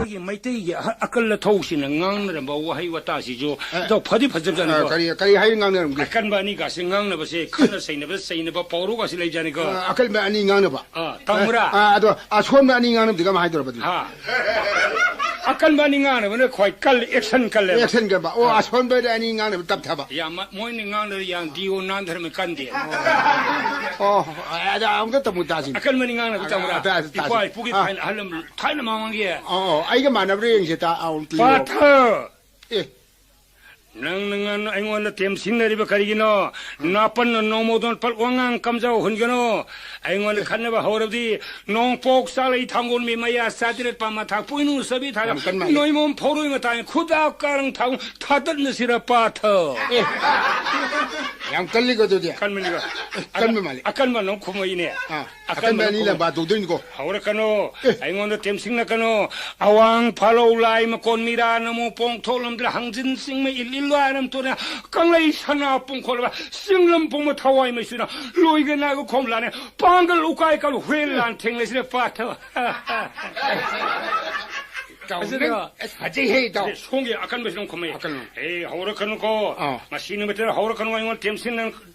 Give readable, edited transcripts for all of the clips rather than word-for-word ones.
이게 마이테이게 아끌라 토우시는 강나라 뭐 와이 왔다시죠 또 퍼디 퍼접잖아 그리 하이 강는 게 아깐 바니 가시 강나 버세 칸나 세이나 버 포로 가시 레이자니 거 아칼 많이 강나 봐 타무라 아도 손 많이 강는 네가 많이 들어 봐 akan bandingan mana koi kal action kal le action ka ba o ason ba ani ngang ne tap thaba ya moi ni ngang le yang dio nan thar me kan de oh ada ang ta mu ta sin akan mani ngang ne ta mura koi pugi thain halam thain ma mang ye oh ai ga ma na bre se ta aun ti pa tha nang aingon na tem sinari ba karigino napan no modon pal wangang kamjau hungano aingon khanna ba horabdi nong pok salai thangon mi maya sadret pa ma tha puinu sabi tha noimom phoroi ma ta khuda karang thang thatat na sira pa tha yang kalli ko dia kan mani kan mali akan ma nong khumai ne akan mani la ba do din ko hora kano aingon na tem sing na kano awang phalo lai ma kon mira namo pong tholam dra hangjin sing me 일로아람 또나 강라이 산나 뽕콜바 싱름 뽕모 타와이 메시나 로이게 나고 콤라네 방글 우카이까로 회란 탱레시레 파터 가우는 아직 해도 송게 아깐 메시는 콤메 에이 하오르카는 거 마시는 메테라 하오르카는 와이고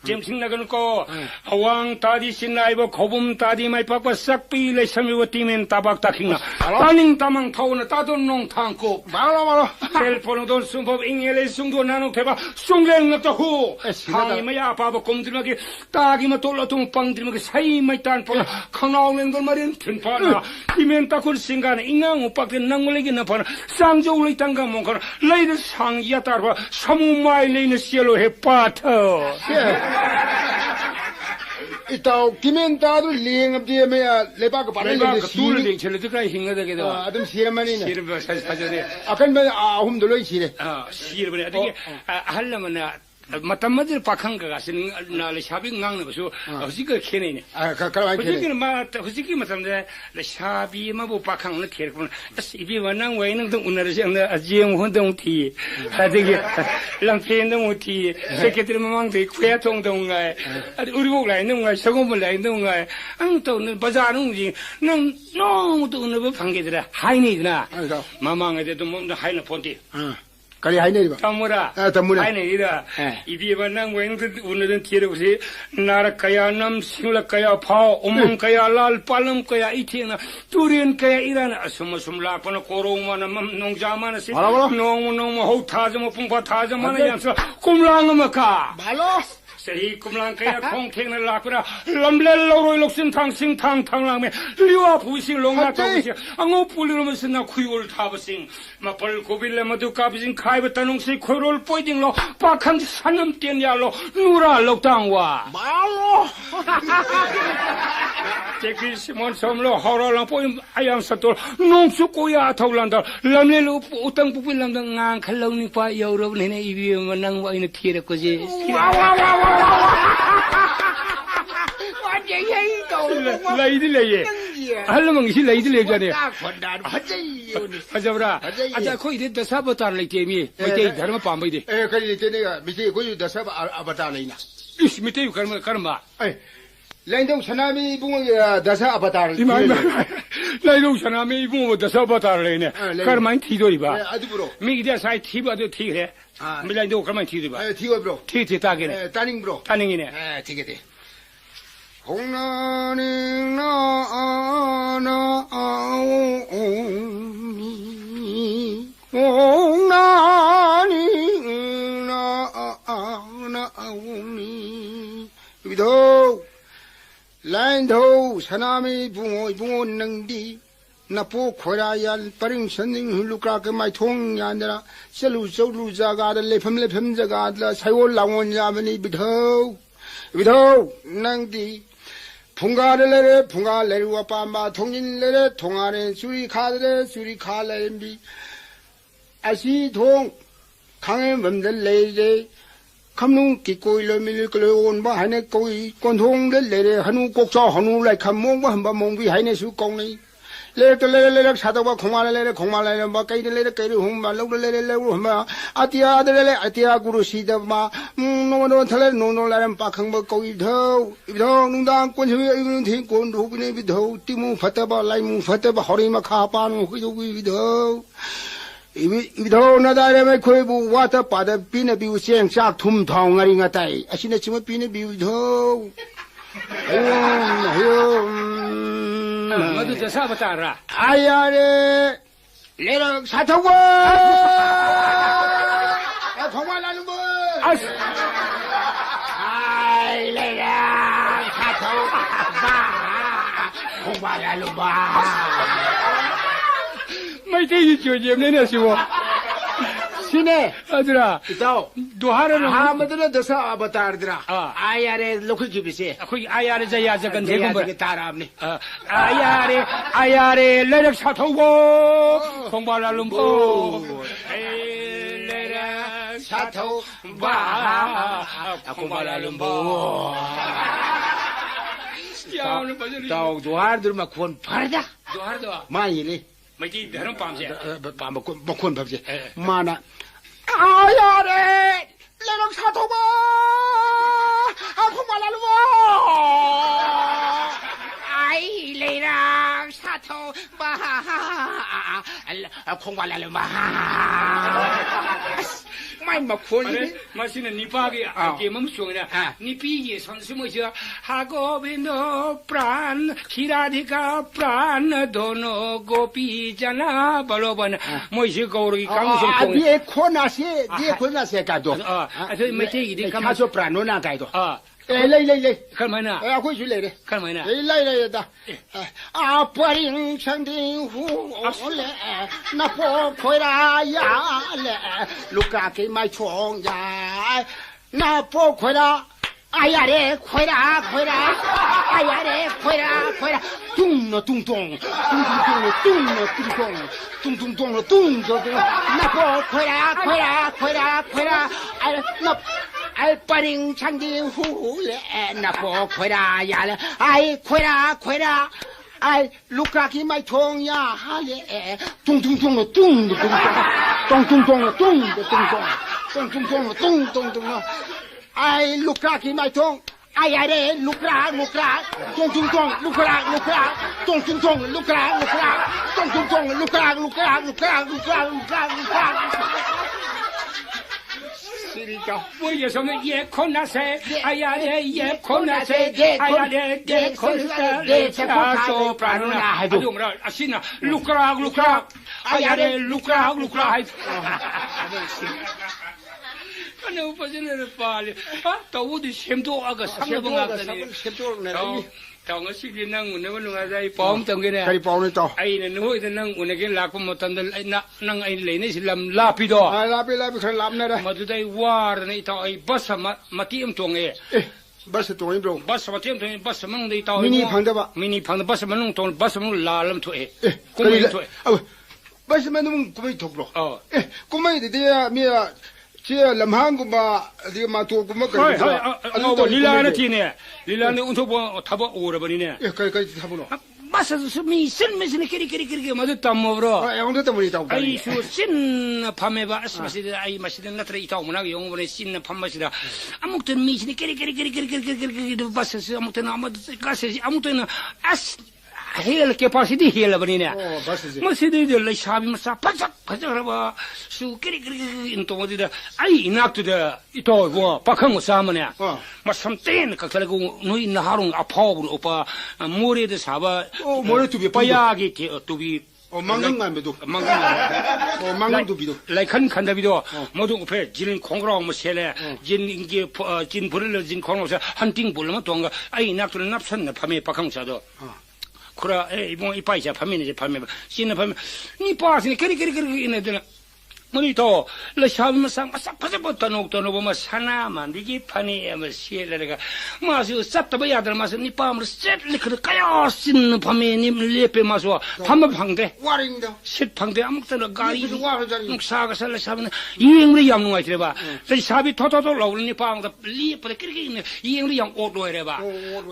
템신나가는 거 하왕 따디 신나이버 거범 따디 마이 빠빠 싹비 레샤미고 띠멘 따박 따킹나 따닝 따망 타오나 따돈 농 탕고 말아 텔폰도 숨법 잉엘레 숨도 나누 개바 송갱 나타 후 항이 마야 바바 꼼들마게 따기마 돌라통 빵들마게 사이 마이 딴 뻔 강나오는 걸 말인 튼파나 이멘 따굴 신간에 잉앙 오빠게 낭물레기 나파나 쌍조울이 땅가 몽카나 레이드 상이야 따르바 사무마이 레이는 시엘로 해빠터 Ito kimentado liang abdi maya lepa ka paray lepa ka tulad din sila ito kaya hinga da kita adem siya manin siya ba sa dyan akan ba ahum duloy siya siya ba niya ati ahal naman na matamad pakang ka kasi na sabi ngang na ba so husik ka kene ni husik matamad sabi mabu pakang na kere ko ibi wanang way nang tung unar siya na ajiyang hundong ti ati lang pen dong ti sekretary mamang ti kuya tong dong ngay ati uribok lai nung ngay sagom lai nung ngay ang to na bazaar nung ji nang nong to na ba pangkidra hay ni na mamang ati to mo na hay na ponti kali hay na ba tamura hay na ida ibi wanang way nang unar ti ro si narak kaya nam singla kaya phao umang kaya lal palam kaya iting na turin kaya iran asum la pa na korong mana nong jama na si nong ho tha jama pungpa tha jama na yan sa kumlang ma ka balo Sahi kumlang kaya kong king na lakura lamlel loroi loksin tang sing tang lang me liwa puising long na tong si ang upuli naman sin na kuyul tabasing mapal kubil madu kabising kai betanong si kuyul poiding lo pakang sanam tian ya lo nura lo tangwa malo Jeki Simon somlo horo lang po ayam satol nong sukuya tawlanda lamlel utang pupil lang ngang khalaw ni pa yawro ni na ibi manang wa ina tira ko si 라이들레예. 할머니 시 라이들레잖아요. 하자브라. 아자 거기 됐다 사바타를 레이테미. 메테 다른 거 밤바이데. 그리 내가 미제 거기 다사 아바타레이나. 이씨 메테 카르마. 라인동 사나미 붕어 다사 아바타를. 라인동 사나미 붕어 다사 아바타를네. 카르마인 티도리바. 아디브로. 미기자 사이 티바도 티해. 밀라인동 카르마인 티도리바. 티고 브로. 티 따게네. 따닝 브로. 따닝이네. 티게데. 홍나닝 나오니 홍나닝 나오니 여기도 라인도 사나미 붕어 능디 나포 코라얄 빠링 선닝 흘루까게 마이 통이 아니라 셀루 저루자가들 레펌 자가들 사이올 나온 자면이 비도 능디 풍가를 내리와 빠마 통인레레 통아래 수리 카레비 아시통 강에 멈들 레이제 감농 기고 일러밀 끌어온 바 하네 꼬이 권통들 내래 한우 꼭서 한우 라이 감몽 바 한바 몽비 하네 수공니 레렉 사도가 공말레레 뭐 까이레레 홍마 로레레레 홍마 아티아들레 아티아 구루시다 마 노노 털레 노노라람 빠캉 뭐 거기더 농당 꼰세미 이거는 대권 로그네 비더 띠무 파타바 라이무 파타바 허리마 카파노 비더 이비더 나다레메 코이부 와타 빠다 비네 비우 생싹 툼덩아리가 따이 아시네 치면 비네 비우더 모두 저 사바 따라. 아야레 레럭 사토고 정말 나는 뭐 아이 레럭 사토 바 정말 나는 뭐 마이테이 조지엠네 시고. 시네 아들아. 또 도하라는 아무데나 더사 아바타르드라 아야레 로크 기비세 거기 아야레 자야자 건 대금 버. 따라합니 아야레 레렉 사토고 공발알lum보 레렉 사토 바 공발알lum보 야 오늘 버전이 또 도하르드마 콘 파르다 도하르도 마이리 마이티 다른 밤새 먹곤 밥지 마나 아야레 레럭 사토바 공발알lum보 아이 레럭 사토 바 공발알lum보 마이 먹곤이 마시는 니파게 게임 속이나 니피게 선수모셔 하고비노 프란 키라디가 프란 도노 고피잖아 발로반 모시 거우리 강성 통 비에 코나세 가도 저 메테기 가서 프라노나 가도 레레레 kalmana 아고 줄레레 kalmana 레레레다 아빠링 창딩후 올레 나포 코라야레 루카케 마이 총야 나포 코라 아야레 코라 아야레 코라 뚱노 뚱뚱 뚱뚱 뚱뚱 나포 코라 알빠링 창디 후레 나포 코라야레 아이 코라 아이 루카키 마이 총야 하레 뚱뚱 아이 루카키 마이 총 아야레 루크라 뚱뚱我也说也困难噻，哎呀嘞也困难噻，哎呀嘞也困难嘞，他说不然呢，还就我们啊信啊，路克拉，哎呀嘞路克拉，还。那不是那法律啊，到我的前头那个上头那个呢，到我心里那我那个弄在包等个呢，可以包得到。哎，那我的那我那个拉过么等的哎那哎来那是拉皮多。拉皮可以拉那的。嘛就在玩那一套哎，不什么点钟哎。不是多一种。不什么点钟，不什么的一套。迷你胖的吧？迷你胖的不什么弄动，不什么拉那么腿。公没腿。哦，不什么弄公没腿不咯？哦。公没的呀，咩啊？这南韩个嘛，这个嘛多个嘛可以。我里拉那天呢，里拉那我头不他不饿了吧你呢？可以差不多。马上是没生给你嘛就当么不咯？哎，我这当么一道。哎，说新潘没吧？是不是？哎，嘛是那这一道我们那个用我们新潘嘛是的。阿木顿没是给你，马上是阿木顿阿木干些阿木顿啊。هي الكاباسيتي هي اللي بنينا ما سيدي اللي شابي مسا بزق ربا شو كري انتو مديدا اي ناكتو دا يتو باكن وسامنا ما سمتين كتلغو نوي نهارون اباو اوبا موري دا سابا موري توبي باياغي توبي 망강감에도 망강도비도 라이칸 칸다비도 모두 앞에 진 공그라고 뭐 셀에 진 인게 진 버를 진 공로서 한팅 볼면 동가 아이 낙도는 납선네 밤에 박항사도 그래 이번 이빠이자 밤에는 이제 밤에 신나 밤에 니 빠스니 그리 이네들 머리도 러시아면 싹 파져버터 녹도 뭐 사나 만디기 파니 뭐 시엘레가 마수 쌉다바 야들 마수 니 밤을 셋리 그 까요 신 밤에 니 레페 마수 밤을 방대 와링다 셋 방대 아무것도 가리 와르자니 묵사가 살라샤면 이행으로 양농아 이래봐 샤비 토토토 로니 밤도 리프데 끼리끼리 이행으로 양 오도해봐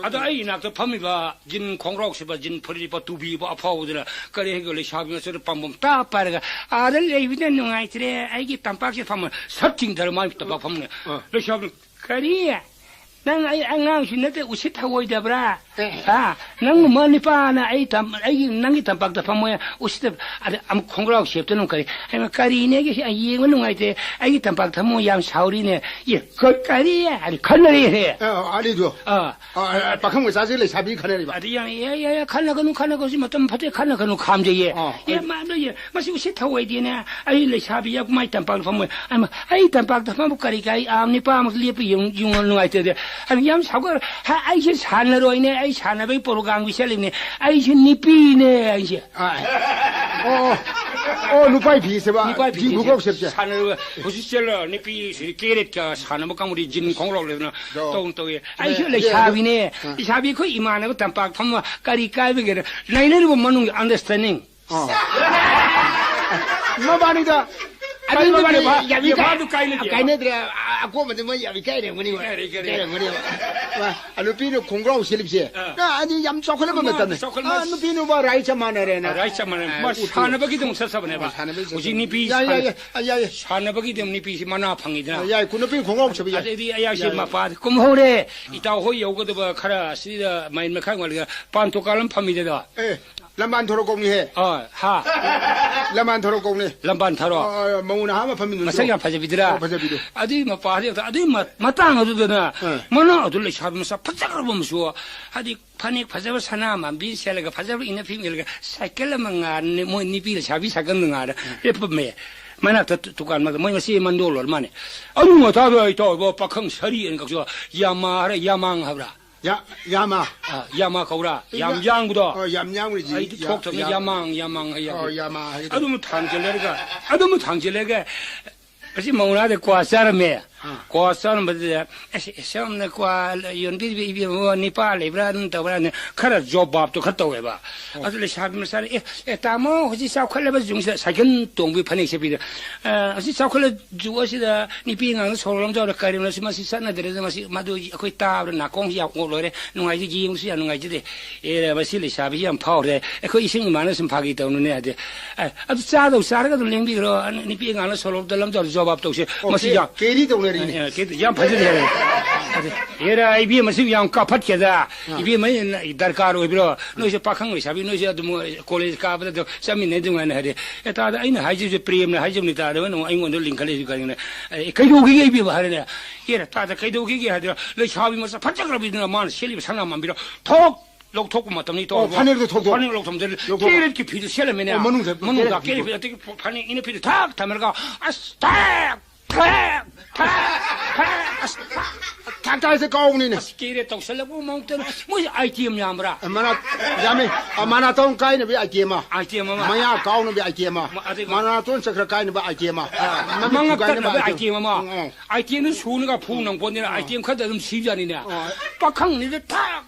아다 아이나도 밤이가 진 공록시바 진 퍼리바 두비바 아파오더라 그래 그 샤비면서 밤봄 딱 빠르가 아들 레비는 농아 그래, 아기 땀박이 파면 섭징들 많이 땀박 파면. 러시아는 그래. 난 안 신는데 우시 타고 있다브라. 아, 난 뭐니 파나 아기 난기 땀박다 파면 우시다 아무 콩그라고 싶다는 거리. 아니 까리네게 이행은 농아이데 아기 땀박다 뭐양 사우리네. 예, 그 까리야. 아니 칼날이 해. 아니죠. 박흥 사실에 샤비 칼날이 봐. 아니 야야야 칼나거는 뭐 좀 파대 칼나거는 감제예. 예, 맞아 예. 마시 우시 타고 있디네. 아이 샤비야 마이 땀박 파면 아이 땀박다 파면 까리가 아니 파면 리피 용을 농아이데 아니 양 사고 아이시 산으로 이네 아이 산업에 보러 간거 셀리네 아이시 니피네 아이시 누파이 비세바 비구고 싶지 산으로 부시셀러 니피 깨랬자 산업 강우리 진 공로르나 똥똥에 아이시 레 샤비네 샤비 그 이만하고 담박 담마 까리 까비게 나이는 보면 understanding 마바니다 아니 말해 봐. 야비도 까이네들 아고 뭐 야비 까이네 뭐니 뭐니 누피는 공부하고 실립시 아니 얌 초콜릿만 냈다네 누피는 뭐 라이차만하래나 뭐 산업이 좀 썼어보네 봐 우지 니피 산업이 좀 니피 만화 방이잖아 야 군누피 공부하고 싶이 아저디 아야시 마파 꿈호래 이따 호이 오거도 봐 카라 시다 마인메 칸 걸리가 반토칼은 파미데다 람반 토로 공리해 하 람반 토로 공리 람반 타로 뭐나 하면 파미는 마사가 파제비드라 파제비드 아디 마파디 아디 마땅 어두더나 뭐나 어둘레 샤면서 파짝을 보면서 아디 파닉 파자버 사나만 비셀가 파자버 이나 피밀가 사이클만 안네 뭐 니비를 샤비 사건는 알아 예쁘메 만약 두간 막 뭐가 시만 돌로 만에 아니 뭐 다도 또 박흥 서리 이거 야마라 야망하라 야마 야마 거라 얌양구도 얌양우리지 아이 톡톡 야망 야마 아도무 당질래가 그시 뭐라데 과사람에 과사람 버데 시험네 과 연비비 뭐 니팔에 브라는 더브라는 카라 조밥도 갔다 봐 아들 샤비면서 에타모 혹시 사콜레버 중세 사견 동비 파닉시비데 혹시 사콜레 주어시다 니빙한 소롱저를 가리면서 마시 산나들에서 마시 마도 거의 따브나 공시 오로래 농아지 지용수야 농아지데 에 마실리 샤비양 파오래 그 이승이 많으신 파기 때문에 아주 싸도 싸르가도 랭비로 니빙한 소롱들람저 조밥도 혹시 마시 야 게리도 yang pasir ya era ibi masih yang kapat keda ibi mai darkar ho biro no se pakhang le sabi no se adu college ka ba do sami ne dung na hade eta da aina haji je prem na haji ni ta da no ai ngon do link le ka ni kai do gi ibi ba hare ne era ta da kai do gi hade le sabi masa pachakra bi na man seli sana man biro tok lok tok ma tamni to 파네도 톡 파네 lok tam들 깨를 기 피드 셀면에 문다 깨를 피드 파네 이네 피드 탁 타mer가 아스탁 탁탁해서 까오니네 끼리 떡설라고 먹던 뭐 아이템 야무라 마나 야메 마나 돈 까이네 비 아이템아 마야 까오는 비 아이템아 마나 돈 석라 까이네 비 아이템아 망가 까이네 비 아이템아 아이템은 수는가 푸는 본이나 아이템 카드 좀 시자니네 빡항 니들 탁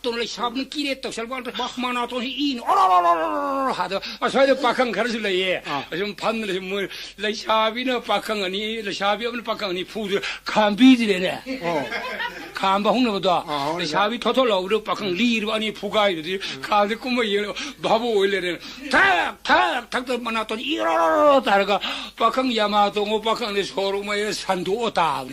돈을 샵는 끼리 떡설고 마나 돈이 인 오로로로로 하도 아서도 빡항 가르실래 좀 받는 뭐 샵이나 빡항 아니 샤비 없는 빡강이 푸드 감비지래네. 감바 홍나보다 샤비 토토로 우리 빡강 리르 아니 부가이르디 카드 꿈뭐 이 바보 올래래. 탁탁탁도 만나더니 이러러 다르가 빡강 야마도 뭐 빡강의 소름에 산도 오다.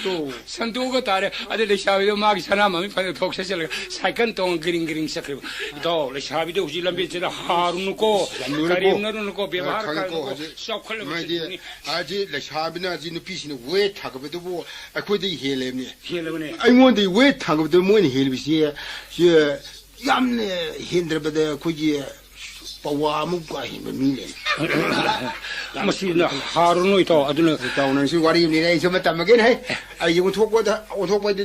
또 산도가 다래 아들 샤비도 막 사람이 파는 독세실 사이칸 동 그린 삭고 또 샤비도 우질람비 제가 하루놓고 가림나루놓고 베바하고 쇼콜레 아지 샤비나 아지 누피시는 왜 타고도 뭐 아코디 헬레네 아이몬데 왜 타고도 뭐 헬비시 예 얌네 힌드르베데 코지 바와무가 힘미네 마시나 하루노 이토 아들은 오늘 시 와리 미네 좀 담게 해 아 이거 톡보다 오톡보다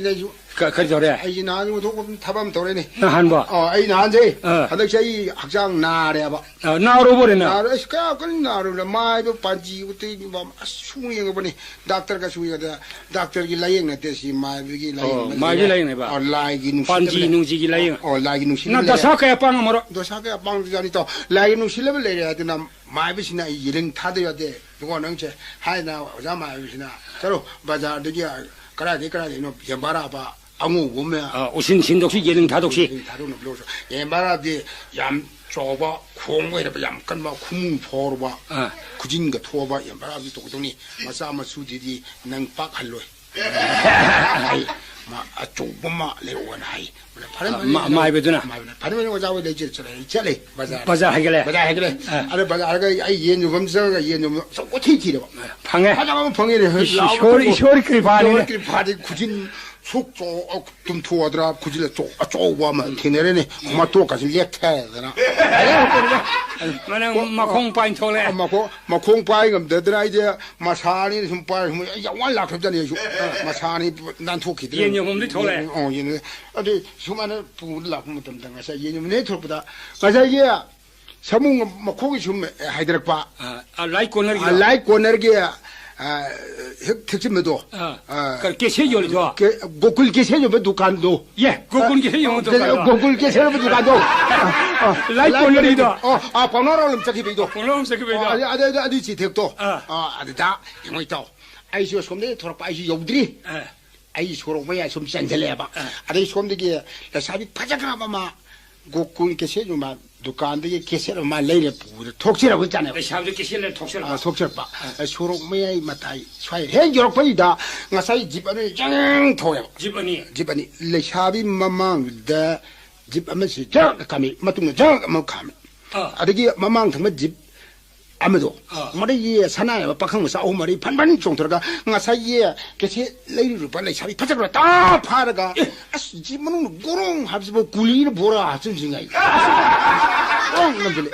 그저래. 아이 나는 도금 타밤 도래네. 나한 봐. 아이 나한테 하덕시 이 학장 나래 봐. 나로 버리나. 나를 시카 그 나를 마이도 반지 우리 뭐 숭이 거 보니 닥터가 숭이가 닥터기 라이응 때시 마이기 라이응. 마이기 라이응 봐. 라이기 반지 누지기 라이응. 라이기 누시. 나 다사카야 빵 뭐라. 다사카야 빵 아니 또 라이기 누시를 내려야 되나 마이비시나 이름 타도야 돼. 그거는 제 하이나 오자 마이비시나. 저로 바자르기 그라디 너 예바라 봐. 아무 보면 오신 신독시 예능 다독시 다루는 불러서 예바라디 얌 좁아 공부해라 얌 간마 쿵 포로 봐 구진가 투어 봐 예바라디 똑똑니 마사마 수디디 낭빡 할로 마 좁마 레오원 하이 마이베드나 바르면 오자고 내지 있잖아 바자 하길래 아래 바자 알가 이 예는 검사가 예는 꼬치 티려 방에 하자면 방에를 쇼리끼리 바디 구진 속조 좀 투어더라 구질에 쪼와만 티내래네 고마 똑같이 렉태잖아 나는 마콩파인 토래 마콩파인 금 되더라 이제 마사니 좀 빠이 뭐 야완락 했잖아요 마사니 난 토끼들 예념음도 토래 얘는 어디 수많은 부르라 보면 담당해서 예념 네트워크보다 가서 이게 사문 뭐 고기 좀 하이드락 봐 라이크 코너기 특집에도 그렇게 세요죠. 고글 계세요 두칸도 예 고글 계세요 고글 계세요 두칸도 라이크 올리도 번호를 적히비도 번호를 적히비도 아주 지택도 아다 이거 있다 아이시 som데 돌아봐 아이시 여우들이 아이시 소로 뭐야 좀 짠절해 봐 아이시 som데기 사비 파자가 마마 고글 계세요 마 두칸데 계세요 마 레이레 부르 톡시라고 있잖아요 샤브도 계세요 톡시라 톡시라 소로 뭐야 마타이 swai hen yorok paida ngasai jipani jang thoya jipani le shabi mamang da jip amasi jang kami matung jang am kami adigi mamang thama jip amado mari ye sana ba pakhang sa o mari phanban chong thorga ngasai ye kese leiri ru pa le shabi phachakra ta pharaga as jipmanu gorong habsibo guli bora chunsingai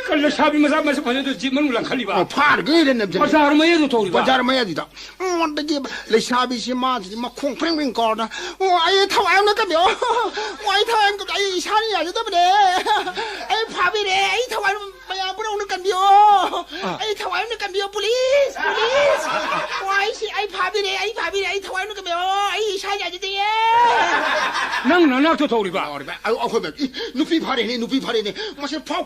kallo shabi masa phajado jipmanu lang khali ba phar ge ne bazar ma yedo thori bazar ma yedi da ondagi le shabi si ma khong preng preng ko na ai thawai na ka myo ai thawai ko ai shani ya de de ai phabi re ai thawai ma ya bu na ka myo ai thawai na ka myo police ai si ai phabi re ai thawai na ka myo ai shani ya de nang na to thori ba ai ko be nupi phare ne ma se phau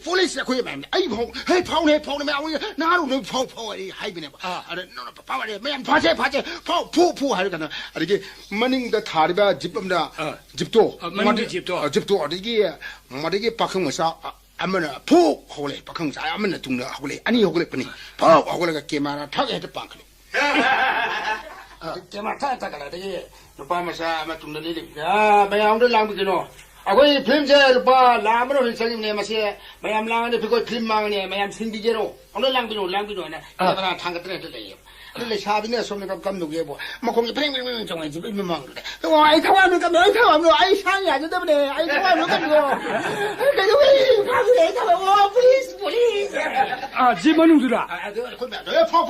police ko ye ma ai phau hey phau ne ma na ru ne phau ai hai bi ne ba no phau ne me phaje 푸 하니까 이게 머닝다 타리바 집범다 집도 집도 어디게 머리게 박흥무사 아무나 푸 하고래 박흥사 아무나 둥나 하고래 아니 하고래 뿐이 푸 하고래가 게마나 타게 해도 빵클 게마 타다가 되게 노파마사 아마 둥나리 야 매양들 랑비기노 아고이 필름제 바 라므로 hil상님네 마세 매양 랑한테 비고 필망네 매양 신디제로 오늘 랑비노나 게마나 탕가트네 들려요 근데 샤비네 somne kam nuge bo ma kong preng preng jong ai jibi mang de wa ai thawa nu kam ai sang ya de de ai thawa nu kam go ka ju ai ka ju ai thawa wa police jimanu dura ko ba de pho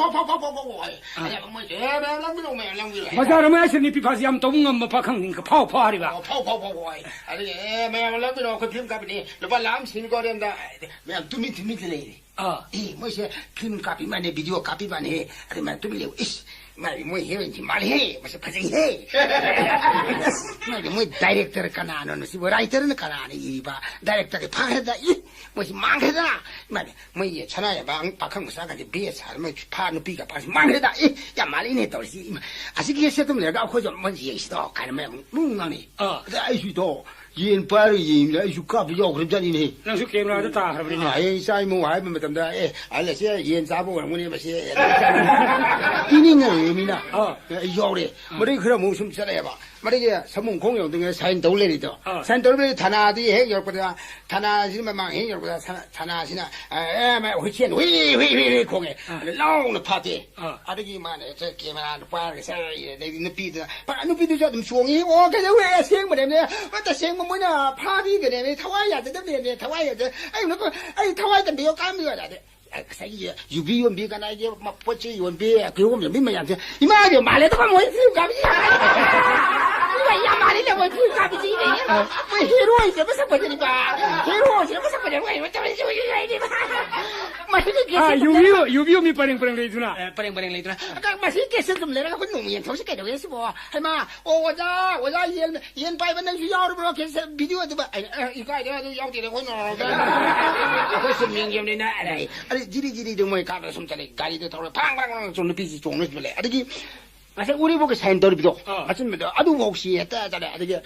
ai ya mo je ba lang bi bazar ma shini pi phasi am tong ngam pha khang ka phau hari ba phau ai ai me lang bi no ko phim ka bi lo ba lam sin ko den da me tumi le mo se phim ka bi ma ne video ka bi ma ne ari ma tumi le is mai mo he ji mal he mo se phasi he mai mo director kana no si writer ne kana ni ba director ke pha da i mo si mang he da mai mo ye chana ya ba pa khang sa ka ji be sa mo pha no pi ka pa si mang he da i ya mal ni to si asi ke se tum le ga ko jo mo ji si to kana me mu ngang ni da ai si to yin pa yin la su ka bi yo ko ja ni ne na su ke na ta ha bi ni ai sai mo hai ma tam da ale se yin sa bo mo ni ba se ini ngai mi na yo de mo ri khra mo sum sa le ba ma ri ge samung khong yong de sain dou le ni to sain dou le thana di he yo ko da thana si ma ma he yo ko da thana si na ma hui chen hui khong ge long na pa de a de gi ma ne ce ke ma na pa ge sa ye de ni pi de pa nu pi de ja dum suong yi o ge de we sing mo de ne wa da sing mo na pa bi ge ne ta wa ya de de ne ta wa ya de ai no ko ai ta wa de bi yo ka mi wa da de 사기 유비 연비가 나 이제 막 뻗치 연비 그리고 몇몇 양지 이마저 말해도 뭐 가비지 이거 말이래 뭐 가비지 이래 뭐 히로 이제 무슨 거니까 히로 이제 무슨 거냐고 이거 때문에 지금 이래 아 유비오 미 빠랭빠랭 레이드나 빠랭빠랭 레이드나 아까 맛있게 좀 내려가 본 놈이 도시 깨도 했어 뭐 할마 오자 연 바이번은 주야로 그래서 비디오도 봐 이거 아니야 양들이 혼나 그래서 명경이나 아니 지리지리 정말 가도 숨자리 가리도 타고 팡팡 좀 비지 좀 넣을래 아들이 아세 우리 보고 사인 더비도 맞습니다 아도 혹시 했다잖아 아들이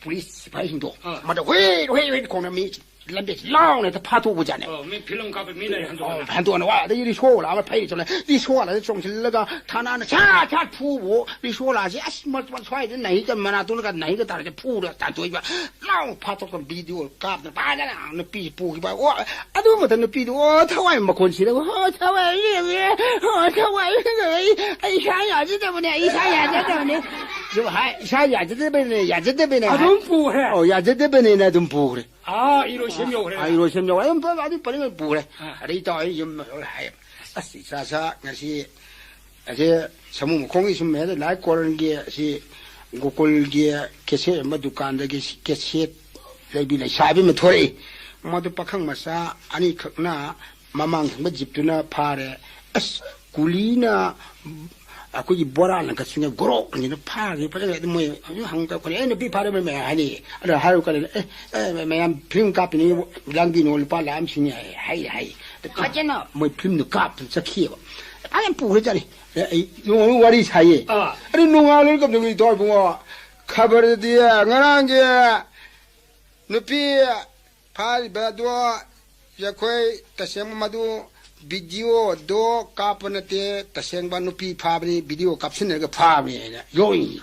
police 파이hin도 맞아 왜 공남이 람베 라운에서 파도 보잖아요. 필름 값을 미나리 한동안 와, 이 쇼라 아마 파이 좀 이 쇼라 좀 실러가 타나는 자 푸고 이 쇼라지 아씨 뭐 swai này cho mà tôi cái này cái ta cái 푸 được ta tôi lao 파도 그 비디오 값 빠잖아. nó 비 푸기 봐. 와, 아도 뭐 는 비디오 타와이 뭐 건시라고. 타와이 이게 타와이 이 샤야지 때문에 이 샤야지 때문에 좀 하이 샤야지 때문에 야지 때문에 좀 부해. 야지 때문에 나 좀 부 그래. 아, 이로 심요 그래. 아, 이로 심요. 아니, 뭐, 아니, 버리면 뭐래. 아니, 또, 좀, 하이. 아씨, 사사, 나시, 아시, 사무, 공이 좀 해도, 나 꼬는 게, 시, 고골게, 개세, 뭐, 두칸데, 개세, 레비네, 샤비면 토리. 뭐도 빡항 마사, 아니, 나, 마망, 뭐, 집두나, 파래, 아씨, 굴리나, 아그 뭐라는 것 중에 고로 그냥 파기 빠져가 뭐 한국 거네 애는 비파르면 매 아니 알아 하루 거네 매ям film 값이 랑비 놀 빨람 신이 하이 가잖아 뭐 film 값 저기 아니 부르잖니 요 와리 사이 아니 농아를 겁는 거 도와 카버디야 나랑게 누피 팔 바도 야코이 타셈마도 비디오 도 카프나테 타생바 누피 파브니 비디오 값신을 그 파브니 요이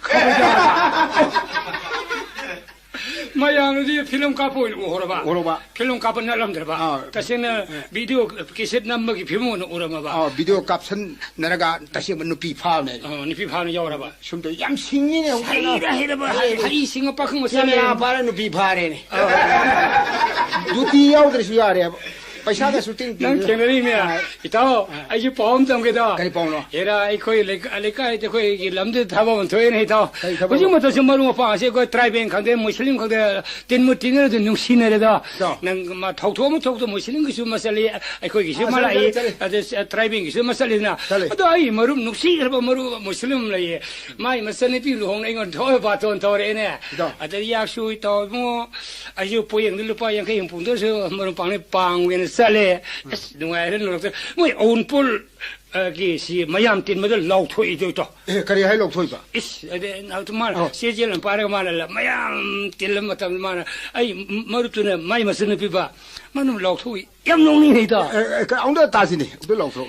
마야노디 필름 값을 오라봐 필름 값은 날람들봐 다시는 비디오 캐셋 남먹이 비면 오라봐 비디오 값은 나라가 다시 누피 파브네 누피 파는 여라봐 좀더 얌싱이네 하이라 해봐 하이 싱어 빠큰 거 살아 바라 누피 파래네 누티 야우들이 야래 पैसा शूटिंग नंग कैमरे में इताओ आई पॉम तम के दा कई पॉम एरा आई कोई लेका ते कोई लमदे थाबा मन थोय नहीं था कुछ मत से मरु पा से कोई ट्राइबिंग खंदे मुस्लिम खंदे तीन मुटिंग रे नुसिने रे दा नंग मा थौथो मुस्लिम किसु मसले आई कोई किसु मला आई ट्राइबिंग किसु मसले ना अदो आई मरु नुसी रे मरु मुस्लिम ले माई मसने पि लोंग नै गन थोय बा तोन तोरे ने अद यासु तो मो आई पोयंग लुपा yang kai pung de so maro pang ne pang wen sale dungai ren lo mo on pul ki si mayam tin ma de lau thoi de to kari hai lau thoi ba is ade na to ma se je lan pare ma la mayam tin lam tam ma ai maru tu ne mai ma sin pi ba manum lau thoi yam nong ni nei da ka ong da ta sin ni de lau thoi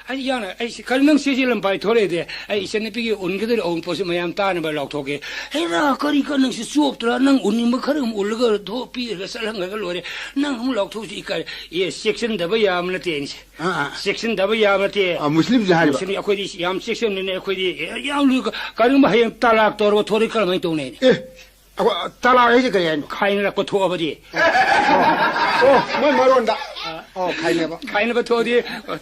ai yana ai kalnang se je lan pai thore de ai sen pi ki un ge de on po se mayam ta ne ba lau tho ke he na kari ka nang si suop tra nang un ni ma kharum ul ga tho pi ga salang ga lo re nang hum lau tho si ka ye section da ba yam na te ni section da ba yam na te muslim jahari ba muslim akhoi di yam section ne akhoi di yam lu ka rum ba hayang talak tor ba thori kal mai to ne talak he je ka yan khai na ko tho ba di mai maron da खाइन बा थोदी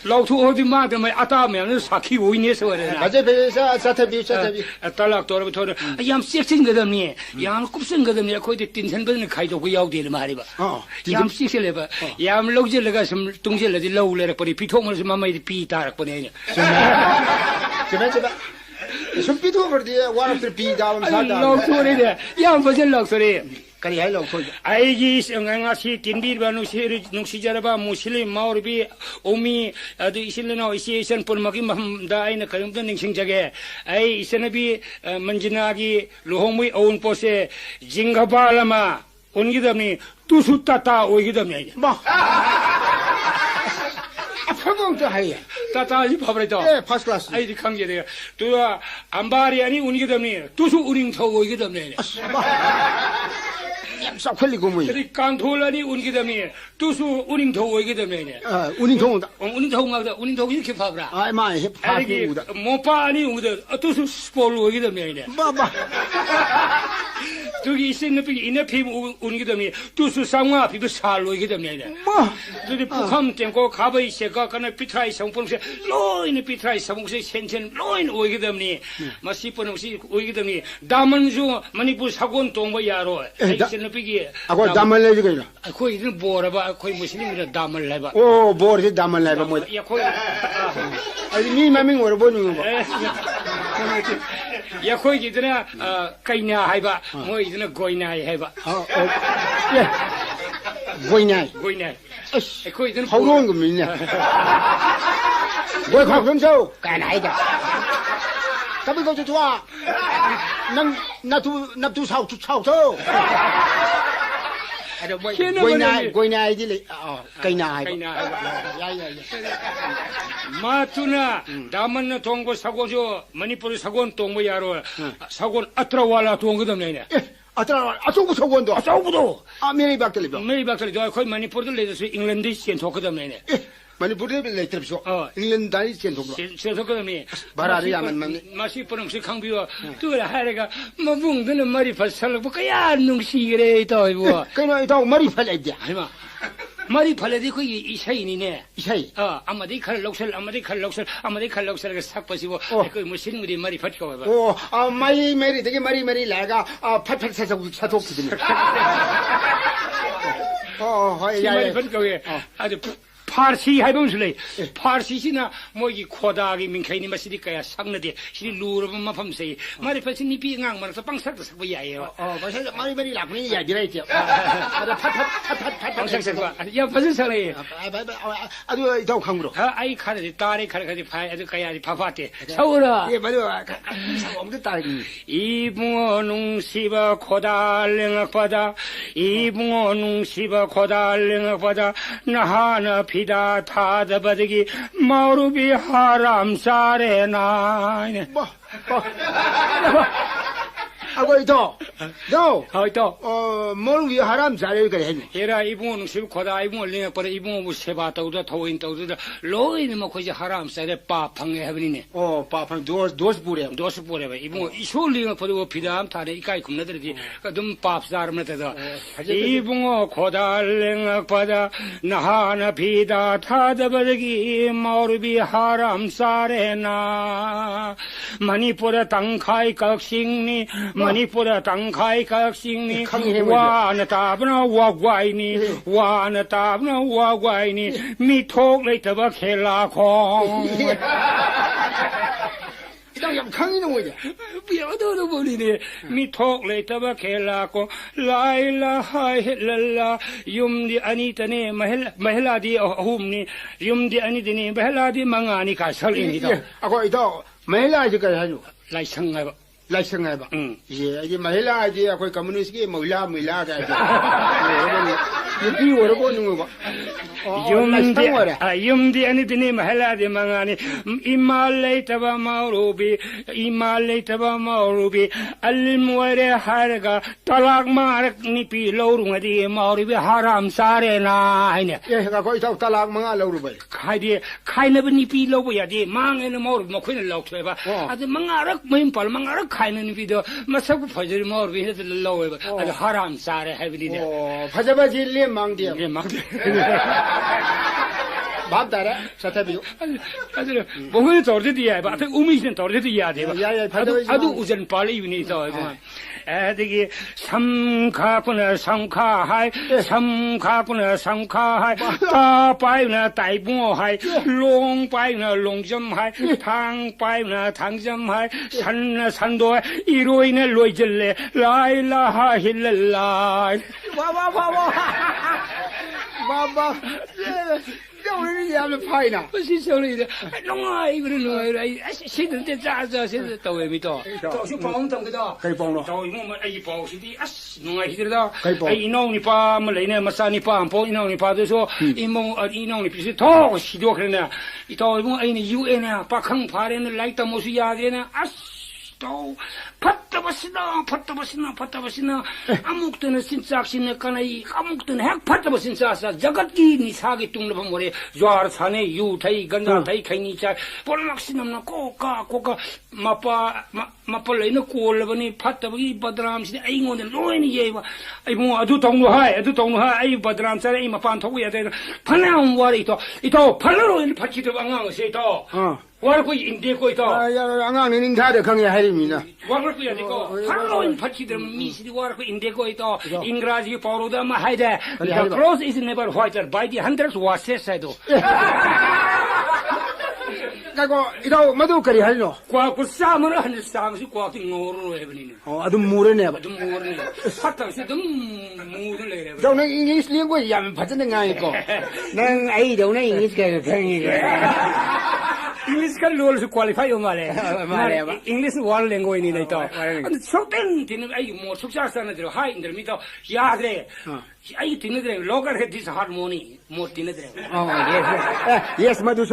लौथु होदी मा त मै आता मे न साखी होइने सो रे अझै बेसा साथबी तलाक तोर थोर याम सेक्सिन गदम नि याम कुपसिन गदम नि खोइ टेंशन बन खाइ दो याउ दे मारे बा याम सिक्सले बा याम लौजे लगा सम तुंगजे लदि लौ लेर परि पिथोक म म मै पि तारक पने नि चबा सम पिथोक गर दि वन अफ द पि दाम सा दा लौ थोरे दे याम बजन लौ थोरे करी है लोग खोज आईगी संगंगासी तिनबीर नुसी जरबा मुस्लिम माउरबी ओमी अदु इसिलनो इसिएशन पुरमगी महमदा आइना करिमदा निंसिंग जगे आई इसनबी मंजनागी लोहोंमुई ओन पोसे जिंगबालमा उनगिदमनी तुसुत्ता ओगिदमनी बा अफगों तो है ताता जी फबरे तो फर्स्ट क्लास आई दि खंगे दे तु अंबारी अनि उनगिदमनी तुसु उरिंग थौ ओगिदमनी सब खली गुमुई रि कांथोलानी उनगिदमनी तुसु उरिंग थौ ओगिदमनी उनिंग थौ ngada uning thau ki fabra ai mai he phaki uda mopa ani uda tusu spol ogiदमनी ba ba 저기 있는 비 이내 피 운기 때문에 두수 상화 비도 살로이기 때문에 뭐 저기 북함 땡고 가버이 세가 그나 비트라이 성품세 로인 비트라이 성품세 센천 로인 오이기 때문에 마시포는 혹시 오이기 때문에 다만주 머니푸르 사고는 동뭐 야로 있는 비기 아고 담을 내지게나 거기 이는 뭐라봐 거기 무슬림이라 담을 내봐 오 뭐지 담을 내봐 뭐 야 거기 아니 니 맘이 뭐라 보는 거 야 거기 있잖아 까이나 해봐 뭐 있잖아 고이나 해봐 예 고이나 거기 있잖아 하우는 거 믿냐 뭐 걱정서 까나이다 가비 거저 좋아 난 나도 사우서 아저 뭐 고이나 이들이 까이나 야야야 마투나 다만나 동고 사고죠 머니푸르 사고는 동고 야로 사고는 아트라왈라 동고 덤네네 아따라 아쪽부 사고도 아쪽부도 메리 박들리죠 메리 박들리죠 거의 머니푸르도 레저스 잉글랜드 시엔 토크 덤네네 머니푸르에 레트르죠 잉글랜드 시엔 토크 시엔 토크 덤네 바라리 야만 마시푸르 시 강비와 tu라 하레가 마붕드는 머리 팔살고 그야 농시그레 또이고 그나 또 머리 팔레지 아마 머리 팔레디 그 이사이니네 이사이 아마디 칼록설 아마디 칼록설가 삭버시고 그 무슨 일이 머리 받고 봐. 오, 마이 메리 되게 머리 내가 팔팔 사독거든요. 머리 받고 아주 파르시 해보면서 파르시시나 뭐이 코다기 민카이니 마시리까야 상나디 시리 루르만 팜세이 말이 파시 니피 앙만서 빵삭도 삭고 야예요. 맞아 머리 라군이 야지라이죠. 팔 빵삭삭고 야 무슨 소리? 아주 더 강으로. 아이 카르디 딸이 카르디 파 아주 까야지 파파티. 서울아. 예 맞아. 엄청 딸이. 이붕어 농시바 코달랭악바다 이붕어 농시바 코달랭악바다 나하나 피다 타다바득이 마루비 하람사레나 아고 이도 너 하이도 마루비 하람사레 그래 했니 에라 이붕어는 시고다 이붕어 링악바다 이붕어 무세바 떠우다 토인 떠우다 로이는 뭐 거기 하람사레 빠팡에 해버리네 빠팡 도스 부레 이붕어 이솔링악바다 피다함 타네 이까이 굽나들이 그좀 밥사람한테서 이붕어 고달랭악바다 나하나 비다 타다바득이 마루비 하람사레나 머니푸르 땅카이 각싱니 머니푸르 땅카이 각싱니 와나 따브나 와과이니 미톡 레이터바 켈라콩 이당 강이는 뭐냐 비어도로 버리네 미톡 레이터바 켈라콩 라일라하 힐랄라 юм디 아니타네 마헬라디 홈니 юм디 아니드니 마헬라디 망아니 가설입니다 아고 이도 마헬라지까지 하죠 라이상가 라이상가 이제 마헬라지 아고 커뮤니스트기 몰라 이 오르고는 거 юм디 아니드니 마헬라디 망아니 이말레이타바 마우루비 알무레 하르가 탈락 마르니 필로룽아디 마우루비 하람사레나 하이네 예 가고 이따 탈락 망아 로루베 카이나브니 필로보야디 망에는 마우루 뭐코는 럭트바 아주 망아락 뭐임팔 망아락 카이는 비도 마사고 퍼질 마우루비 헤들 로웨바 아주 하람사레 하비디네 파자바질리 망디 맞다라 사타비요 아주 뭐가 저르디야 봐 앞에 우미신 저르디야 돼 야야 아주 우전 빨리 유니서 애들이 삼카구나 삼카하이 따바이나 따이붕어하이 롱바이나 롱점하이 탕바이나 당점하이 산도하이 이로이네 로이질레 라일라하 힐랄라 와와 우리 야는 파이나. 시설이 농아 이거는 시든데 자자 시든 또왜미도. 또 방동거다. 그래 방로. 또 이거 뭐 이 보시디 농아 히들다. 이농이 파 뭐래네 마사니 파 이농이 파도서 이농이 비슷 더 시도 그러네. 또 이거 아니 유엔에 박항 파레는 라이터 모수 야게나 또 팟다버시나 아무 때는 신짝신의 까나이 아무 때는 핵 팟다버신사사 자갓기 니사기 뚱르바 모래 좌르산에 유타이 간자타이 카이니차 볼락시남나 꼬까 마빨레는 꼬르바니 팟다버기 바드람시 아이고는 로이니 예와 아이고 아두 동노하이 아이 바드람사레 이 마판 토고야 돼 파나운 와리도 이도 팔로로 파치도 방앙세도 와르고 인데고 있다. 안강에 인사를 강에 하립니다. 와르고 야지고 팔로인 파치들 미시디 와르고 인데고 있다. 잉그라지 파로다 마 하이데. The cross is never whiter by the hundreds was said. 그리고 이도 모두 그리 하죠. 과거 싸움을 하는 싸움이 과거 노로 해버리네. 아좀 모르네. 좀 모르네. 파탕시 좀 모르네 그래. 저는 잉글리시 링고 야 받는 거 아니고. 난 아이도는 잉글리시가 강이게. English kan lol su qualify o male English world language ni dai to and so then tin ai mo suksa sana dro hai indr mi to yaad re ai tin dre local this harmony mo tin dre yes madhu